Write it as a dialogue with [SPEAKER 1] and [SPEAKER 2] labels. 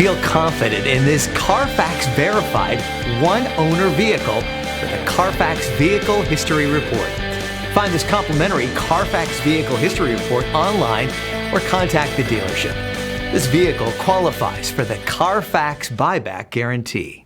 [SPEAKER 1] Feel confident in this Carfax verified one-owner vehicle with a Carfax Vehicle History Report. Find this complimentary Carfax Vehicle History Report online or contact the dealership. This vehicle qualifies for the Carfax Buyback Guarantee.